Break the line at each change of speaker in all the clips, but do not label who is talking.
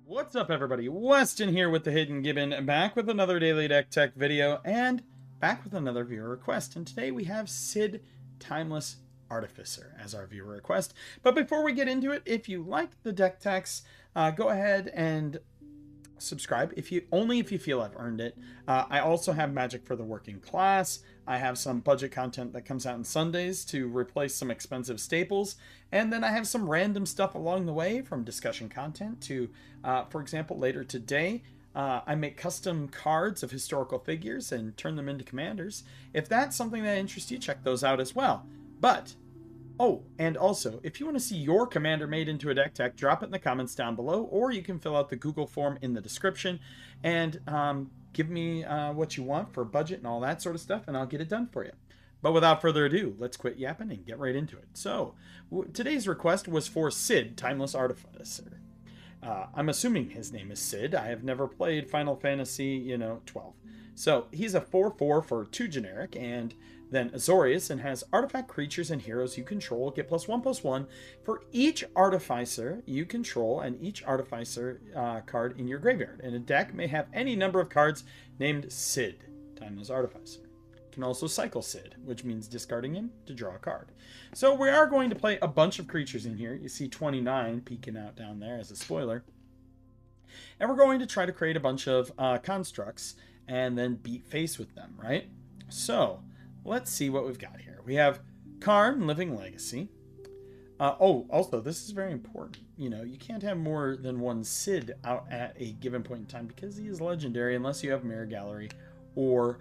What's up, everybody? Weston here with the Hidden Gibbon, back with another Daily Deck Tech video, and back with another viewer request. And today we have Sid Timeless Artificer as our viewer request. But before we get into it, if you like the deck techs, go ahead and subscribe if you feel I've earned it. I also have Magic for the Working Class. I have some budget content that comes out on Sundays to replace some expensive staples, and then I have some random stuff along the way, from discussion content to for example, later today I make custom cards of historical figures and turn them into commanders. If that's something that interests you, check those out as well. But oh, and also, if you want to see your commander made into a deck tech, drop it in the comments down below, or you can fill out the Google form in the description and give me what you want for budget and all that sort of stuff, and I'll get it done for you. But without further ado, let's quit yapping and get right into it. So, today's request was for Sid, Timeless Artificer. I'm assuming his name is Sid. I have never played Final Fantasy, 12. So, he's a 4/4 for 2 generic, and then Azorius, and has artifact creatures and heroes you control get +1/+1 for each Artificer you control and each Artificer card in your graveyard. And a deck may have any number of cards named Sid, Timeless Artificer. You can also cycle Sid, which means discarding him to draw a card. So we are going to play a bunch of creatures in here. You see 29 peeking out down there as a spoiler. And we're going to try to create a bunch of constructs and then beat face with them, right? So let's see what we've got here. We have Karn, Living Legacy. Also, this is very important. You can't have more than one Sid out at a given point in time because he is legendary unless you have Mirror Gallery or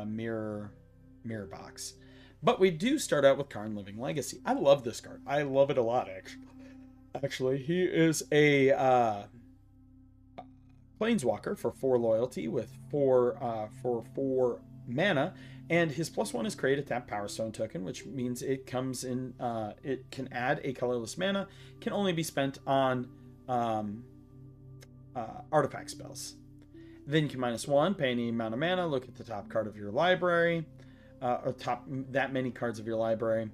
Mirror Box. But we do start out with Karn, Living Legacy. I love this card. I love it a lot, actually. He is a Planeswalker for 4 loyalty with 4 mana, and his +1 is create a tap Power Stone token, which means it comes in. It can add a colorless mana. Can only be spent on artifact spells. Then you can -1, pay any amount of mana. Look at the top card of your library, or top that many cards of your library.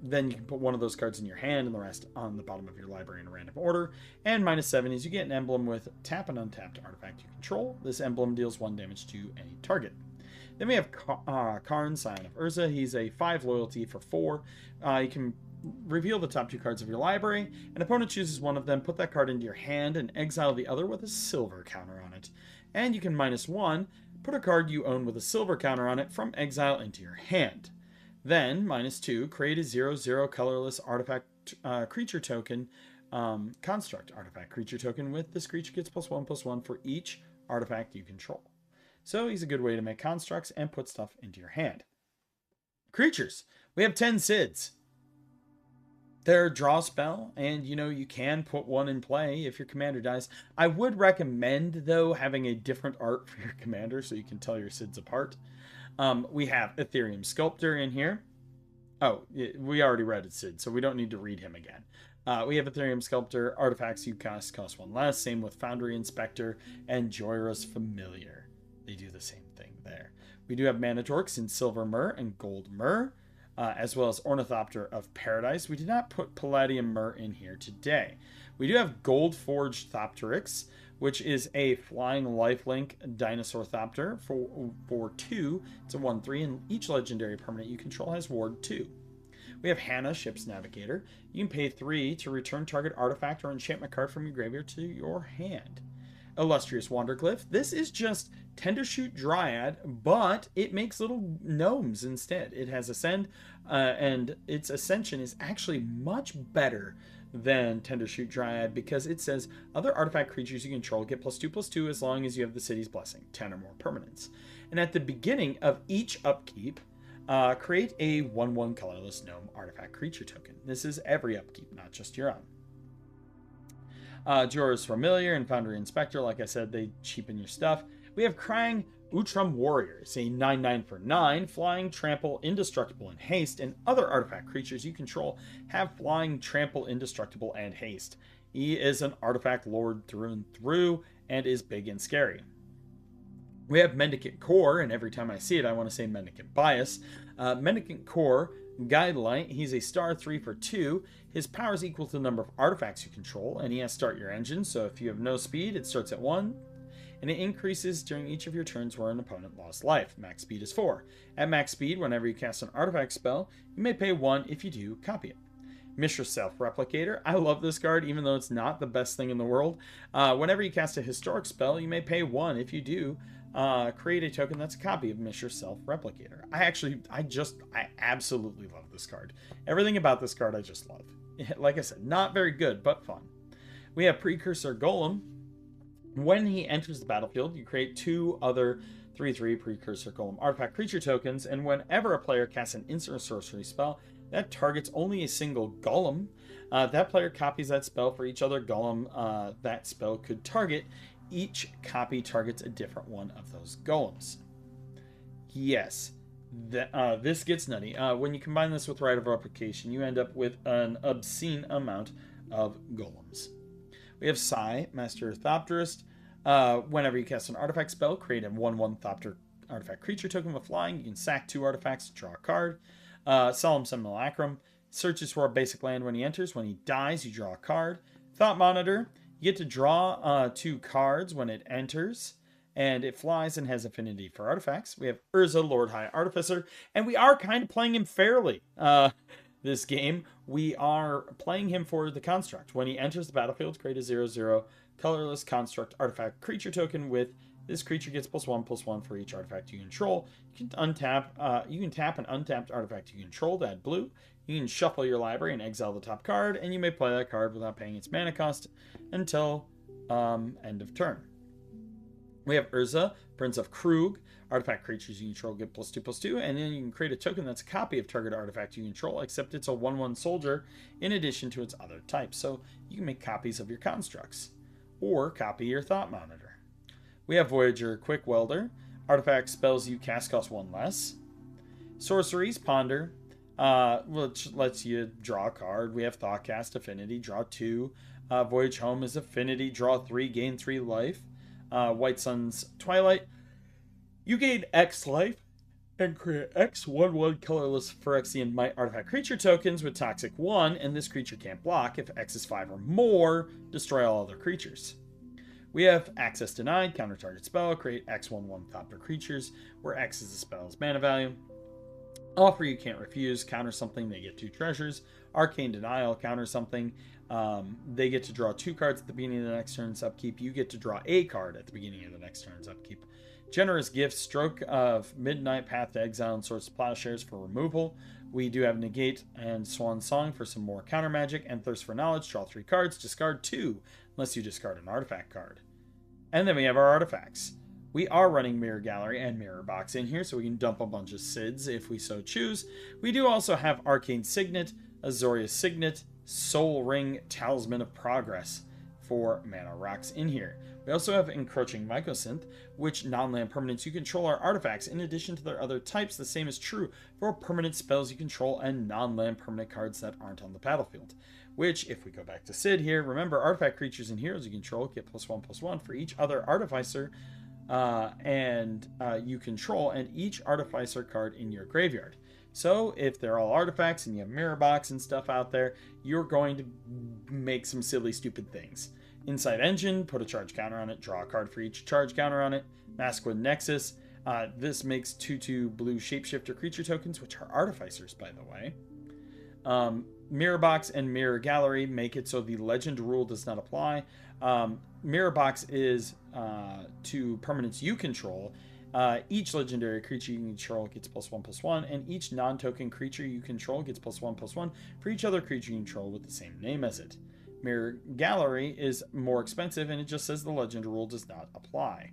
Then you can put one of those cards in your hand and the rest on the bottom of your library in a random order. And -7 is you get an emblem with tap an untapped artifact you control. This emblem deals 1 damage to any target. Then we have Karn, Scion of Urza. He's a 5 loyalty for 4. You can reveal the top 2 cards of your library. An opponent chooses one of them, put that card into your hand, and exile the other with a silver counter on it. And you can -1, put a card you own with a silver counter on it from exile into your hand. Then, -2, create a 0/0 colorless artifact creature token, construct artifact creature token with this creature gets +1/+1 for each artifact you control. So he's a good way to make constructs and put stuff into your hand. Creatures. We have 10 Sids. They're a draw spell, and you can put one in play if your commander dies. I would recommend, though, having a different art for your commander so you can tell your Sids apart. We have Ethereum Sculptor in here. Oh, we already read it, Sid, so we don't need to read him again. We have Ethereum Sculptor. Artifacts you cast cost 1 less. Same with Foundry Inspector and Joyra's Familiar. They do the same thing there. We do have Mana Dorks in Silver Myrrh and Gold Myrrh, as well as Ornithopter of Paradise. We did not put Palladium Myrrh in here today. We do have Gold Forged Thopterix, which is a flying lifelink dinosaur thopter for 2. It's a 1/3, and each legendary permanent you control has Ward 2. We have Hannah, Ship's Navigator. You can pay 3 to return target artifact or enchantment card from your graveyard to your hand. Illustrious Wanderglyph. This is just Tendershoot Dryad, but it makes little gnomes instead. It has Ascend, and its Ascension is actually much better than Tendershoot Dryad because it says other artifact creatures you control get +2/+2 as long as you have the city's blessing, 10 or more permanents. And at the beginning of each upkeep, create a 1/1 colorless gnome artifact creature token. This is every upkeep, not just your own. Jorah's Familiar and Foundry Inspector, like I said, they cheapen your stuff. We have Krang Utrum Warriors, a 9/9 for 9, flying, trample, indestructible, and haste, and other artifact creatures you control have flying, trample, indestructible, and haste. He is an artifact lord through and through, and is big and scary. We have Mendicant Core, and every time I see it, I want to say Mendicant Bias. Mendicant Core, Guidelight, he's a star 3 for 2. His power is equal to the number of artifacts you control, and he has Start Your Engine, so if you have no speed, it starts at 1. And it increases during each of your turns where an opponent lost life. Max speed is 4. At max speed, whenever you cast an artifact spell, you may pay 1. If you do, copy it. Mishra Self-Replicator. I love this card, even though it's not the best thing in the world. Whenever you cast a historic spell, you may pay 1. If you do, create a token that's a copy of Mishra Self-Replicator. I absolutely love this card. Everything about this card I just love. Like I said, not very good, but fun. We have Precursor Golem. When he enters the battlefield, you create 2 other 3/3 Precursor Golem artifact creature tokens, and whenever a player casts an instant or sorcery spell that targets only a single golem, that player copies that spell for each other golem that spell could target. Each copy targets a different one of those golems. Yes, this gets nutty. When you combine this with Rite of Replication, you end up with an obscene amount of golems. We have Sai, Master Thopterist. Whenever you cast an artifact spell, create a 1/1 Thopter artifact creature token with flying. You can sack 2 artifacts to draw a card. Solemn Simulacrum searches for a basic land when he enters. When he dies, you draw a card. Thought Monitor, you get to draw 2 cards when it enters, and it flies and has affinity for artifacts. We have Urza, Lord High Artificer, and we are kind of playing him fairly. This game, we are playing him for the construct. When he enters the battlefield, create a 0/0 colorless construct artifact creature token with this creature gets +1/+1 for each artifact you control. You can tap an untapped artifact you control to add blue. You can shuffle your library and exile the top card, and you may play that card without paying its mana cost until end of turn. We have Urza, Prince of Krug. Artifact creatures you control get +2/+2, and then you can create a token that's a copy of target artifact you control, except it's a 1/1 soldier in addition to its other types. So you can make copies of your constructs, or copy your Thought Monitor. We have Voyager, Quick Welder. Artifact spells you cast cost 1 less. Sorceries, Ponder, which lets you draw a card. We have Thoughtcast, Affinity, draw 2. Voyage Home is Affinity, draw 3, gain 3 life. White Sun's Twilight, you gain X life and create X 1/1 colorless Phyrexian Might artifact creature tokens with Toxic 1, and this creature can't block. If X is 5 or more, destroy all other creatures. We have Access Denied, counter target spell, create X 1/1 Thopter creatures, where X is the spell's mana value. Offer you can't refuse, counter something, they get 2 treasures. Arcane Denial, counter something, they get to draw 2 cards at the beginning of the next turn's upkeep. You get to draw a card at the beginning of the next turn's upkeep. Generous Gift, Stroke of Midnight, Path to Exile, and Swords to Plowshares for removal. We do have Negate and Swan Song for some more counter magic, and Thirst for Knowledge, draw 3 cards, discard 2, unless you discard an artifact card. And then we have our artifacts. We are running Mirror Gallery and Mirror Box in here, so we can dump a bunch of SIDs if we so choose. We do also have Arcane Signet, Azorius Signet, Soul Ring, Talisman of Progress for mana rocks in here. We also have Encroaching Mycosynth, which non-land permanents you control are artifacts in addition to their other types. The same is true for permanent spells you control and non-land permanent cards that aren't on the battlefield. Which, if we go back to Sid here, remember artifact creatures and heroes you control get +1/+1 for each other Artificer you control, and each Artificer card in your graveyard. So if they're all artifacts and you have Mirror Box and stuff out there, you're going to make some silly, stupid things. Inside Engine, put a charge counter on it, draw a card for each charge counter on it. Maskwood Nexus, this makes 2/2 blue shapeshifter creature tokens, which are Artificers, by the way. Mirror Box and Mirror Gallery make it so the legend rule does not apply. Mirror Box is to permanents you control. Each legendary creature you control gets +1/+1, and each non-token creature you control gets +1/+1 for each other creature you control with the same name as it. Mirror Gallery is more expensive, and it just says the legend rule does not apply.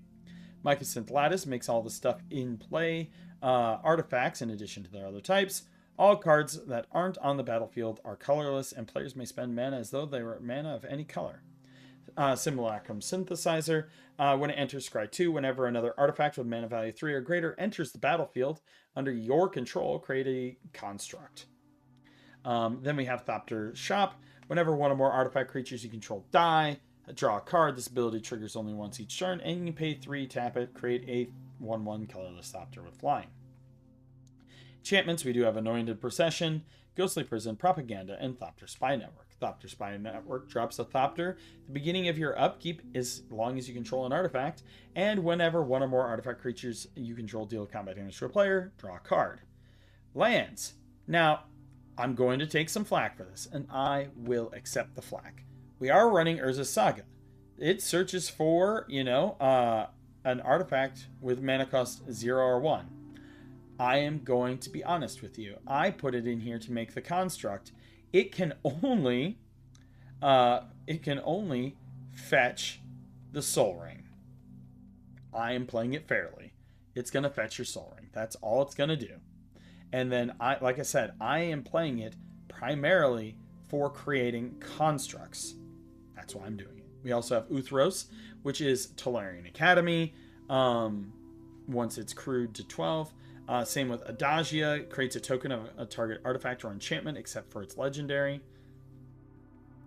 Mycosynth Lattice makes all the stuff in play artifacts in addition to their other types. All cards that aren't on the battlefield are colorless, and players may spend mana as though they were mana of any color. Simulacrum Synthesizer. When it enters Scry 2, whenever another artifact with mana value 3 or greater enters the battlefield under your control, create a construct. Then we have Thopter Shop. Whenever one or more artifact creatures you control die, draw a card. This ability triggers only once each turn, and you can pay 3, tap it, create a 1/1 colorless Thopter with flying. Enchantments, we do have Anointed Procession, Ghostly Prison, Propaganda, and Thopter Spy Network. Thopter Spy Network drops a Thopter at the beginning of your upkeep as long as you control an artifact, and whenever one or more artifact creatures you control deal combat damage to a player, draw a card. Lands. Now, I'm going to take some flack for this, and I will accept the flack. We are running Urza's Saga. It searches for, an artifact with mana cost 0 or 1. I am going to be honest with you. I put it in here to make the construct. It can only fetch the Soul Ring. I am playing it fairly. It's going to fetch your Soul Ring. That's all it's going to do. And then, like I said, I am playing it primarily for creating constructs. That's why I'm doing it. We also have Uthros, which is Tolarian Academy. Once it's crewed to 12. Same with Adagia. It creates a token of a target artifact or enchantment, except for its legendary.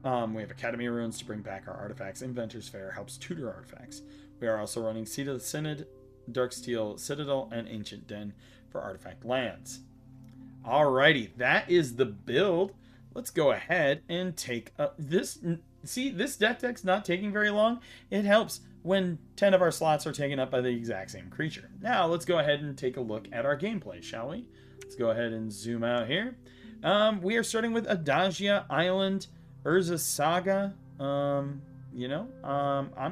We have Academy Runes to bring back our artifacts. Inventor's Fair helps tutor artifacts. We are also running Seat of the Synod, Darksteel Citadel, and Ancient Den for artifact lands. Alrighty, that is the build. Let's go ahead and take this. See, this deck's not taking very long. It helps when 10 of our slots are taken up by the exact same creature. Now, let's go ahead and take a look at our gameplay, shall we? Let's go ahead and zoom out here. We are starting with Adagia Island, Urza's Saga. I'm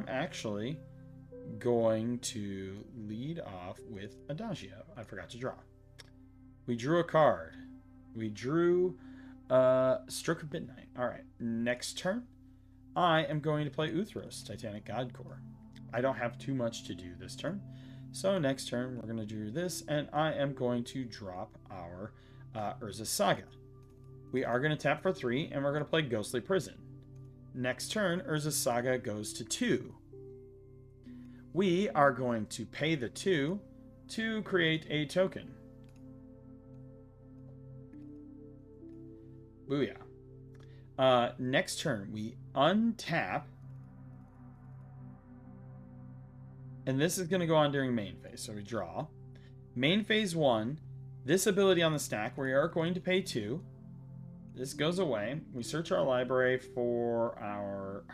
actually going to lead off with Adagia. I forgot to draw. We drew a card. We drew Stroke of Midnight. All right, next turn, I am going to play Uthros, Titanic God Core. I don't have too much to do this turn. So next turn, we're going to do this, and I am going to drop our Urza's Saga. We are going to tap for 3, and we're going to play Ghostly Prison. Next turn, Urza's Saga goes to 2. We are going to pay the 2 to create a token. Booyah. Next turn, we untap. And this is going to go on during main phase. So we draw. Main phase 1, this ability on the stack, we are going to pay 2. This goes away. We search our library for our,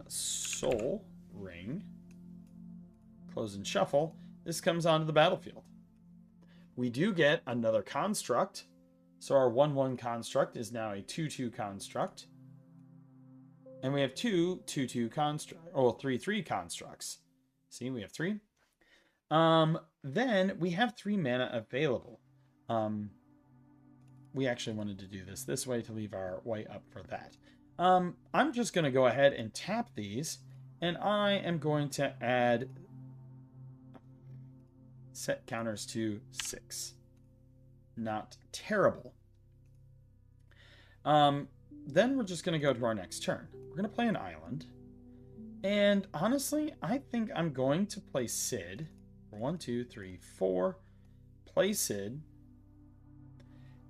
Soul Ring. Close and shuffle. This comes onto the battlefield. We do get another construct. So our 1/1 construct is now a 2/2 construct. And we have 2/2 constructs. Oh, 3/3 constructs. See, we have 3. Then we have 3 mana available. We actually wanted to do this way to leave our white up for that. I'm just going to go ahead and tap these. And I am going to add set counters to 6. Not terrible. Then we're just going to go to our next turn. We're going to play an island. And honestly, I think I'm going to play Sid. 1, 2, 3, 4. Play Sid.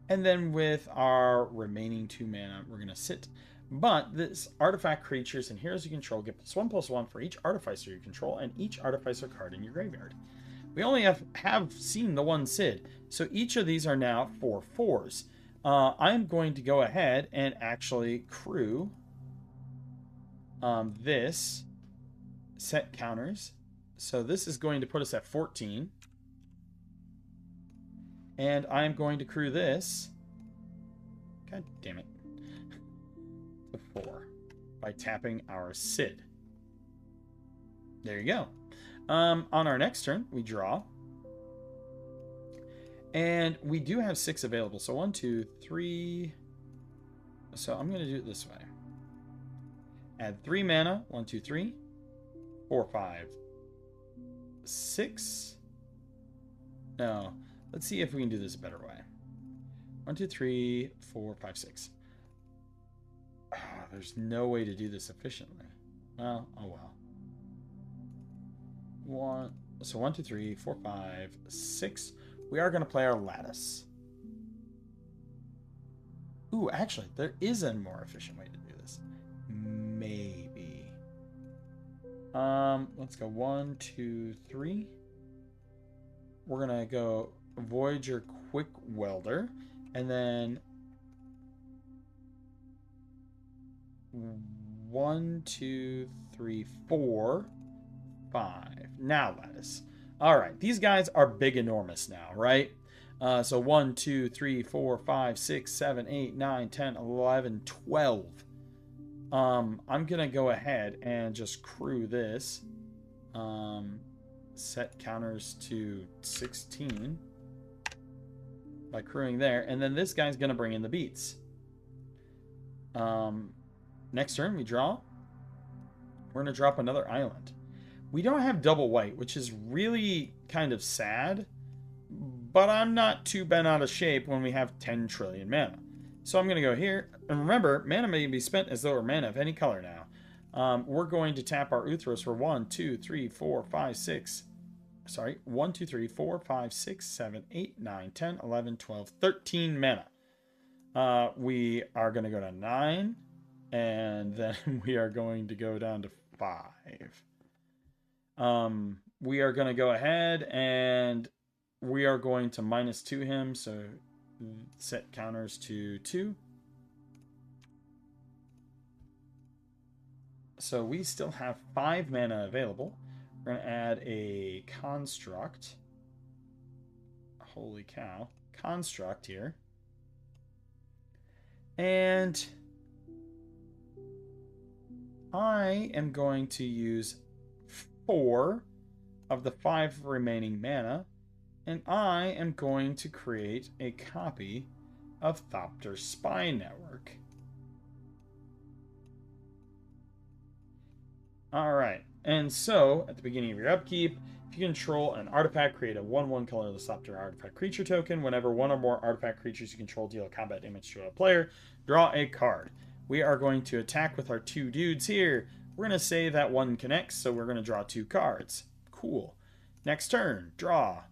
And then with our remaining 2 mana, we're going to sit. But this artifact creatures and heroes you control get +1/+1 for each Artificer you control and each Artificer card in your graveyard. We only have seen the one Sid, so each of these are now 4/4s. I'm going to go ahead and actually crew this set counters. So this is going to put us at 14. And I'm going to crew this. God damn it. To 4 by tapping our Sid. There you go. On our next turn, we draw. And we do have 6 available. So 1, 2, 3. So I'm going to do it this way. Add 3 mana. 1, 2, 3. 4, 5, 6. No. Let's see if we can do this a better way. 1, 2, 3, 4, 5, 6. Oh, there's no way to do this efficiently. Well, oh well. 1, 2, 3, 4, 5, 6. We are going to play our Lattice. Ooh, actually, there is a more efficient way to do this. Maybe. Let's go 1, 2, 3. We're gonna go Voyager Quick Welder, and then 1, 2, 3, 4, 5. Now lettuce. All right, these guys are big, enormous now, right? So 1, 2, 3, 4, 5, 6, 7, 8, 9, 10, 11, 12. I'm gonna go ahead and just crew this. Set counters to 16 by crewing there, and then this guy's gonna bring in the beats. Next turn we draw. We're gonna drop another island. We don't have double white, which is really kind of sad, but I'm not too bent out of shape when we have 10 trillion mana. So I'm going to go here. And remember, mana may be spent as though we're mana of any color now. We're going to tap our Uthros for 1, 2, 3, 4, 5, 6. Sorry, 1, 2, 3, 4, 5, 6, 7, 8, 9, 10, 11, 12, 13 mana. We are going to go to 9. And then we are going to go down to 5. We are going to go ahead and we are going to -2 him. So set counters to 2. So we still have 5 mana available. We're going to add a construct. Holy cow. Construct here. And I am going to use 4 of the 5 remaining mana, and I am going to create a copy of Thopter Spy Network. Alright, and so, at the beginning of your upkeep, if you control an artifact, create a 1/1 colorless Thopter artifact creature token. Whenever one or more artifact creatures you control deal a combat damage to a player, draw a card. We are going to attack with our 2 dudes here. We're going to say that 1 connects, so we're going to draw 2 cards. Cool. Next turn, draw.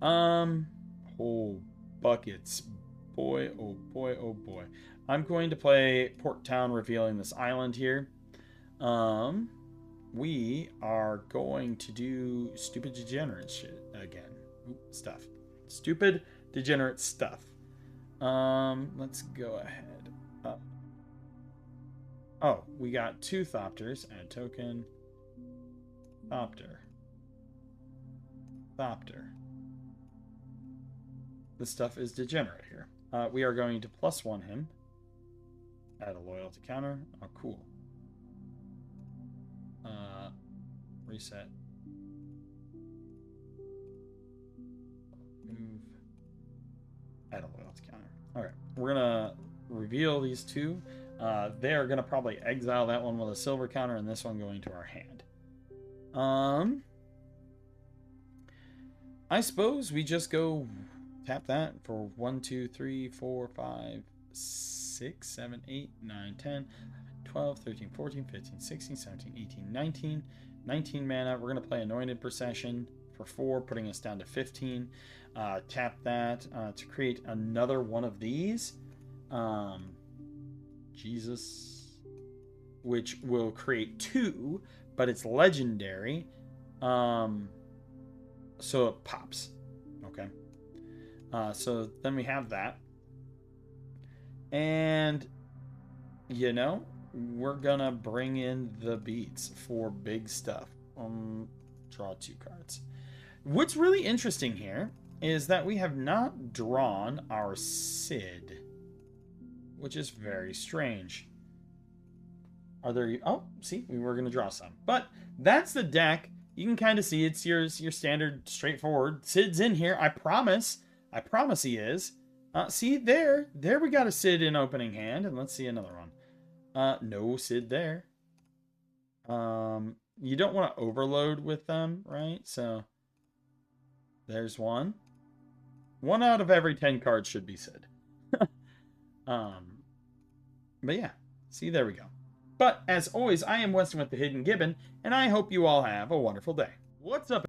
Oh, buckets. Boy, oh boy, oh boy. I'm going to play Port Town, revealing this island here. We are going to do stupid degenerate shit again. Stuff. Stupid degenerate stuff. Let's go ahead. Oh, we got 2 Thopters. Add token. Thopter. Thopter. This stuff is degenerate here. We are going to +1 him. Add a loyalty counter. Oh, cool. Reset. Move. Add a loyalty counter. Alright, we're gonna reveal these 2. They are gonna probably exile that one with a silver counter and this one going to our hand. I suppose we just go tap that for 1, 2, 3, 4, 5, 6, 7, 8, 9, 10, 12, 13, 14, 15, 16, 17, 18, 19. 19 mana. We're going to play Anointed Procession for 4, putting us down to 15. Tap that to create another one of these. Jesus. Which will create 2, but it's legendary. So it pops. Okay. So then we have that. And, you know, we're gonna bring in the beats for big stuff. Draw 2 cards. What's really interesting here is that we have not drawn our Sid, which is very strange. Are there? Oh, see, we were gonna draw some, but that's the deck. You can kind of see it's your standard, straightforward. Sid's in here. I promise he is. See there we got a Sid in opening hand, and let's see another one. No Sid there. You don't want to overload with them, right? So there's one. 1 out of every 10 cards should be Sid. But yeah, see, there we go. But as always, I am Weston with the Hidden Gibbon, and I hope you all have a wonderful day. What's up,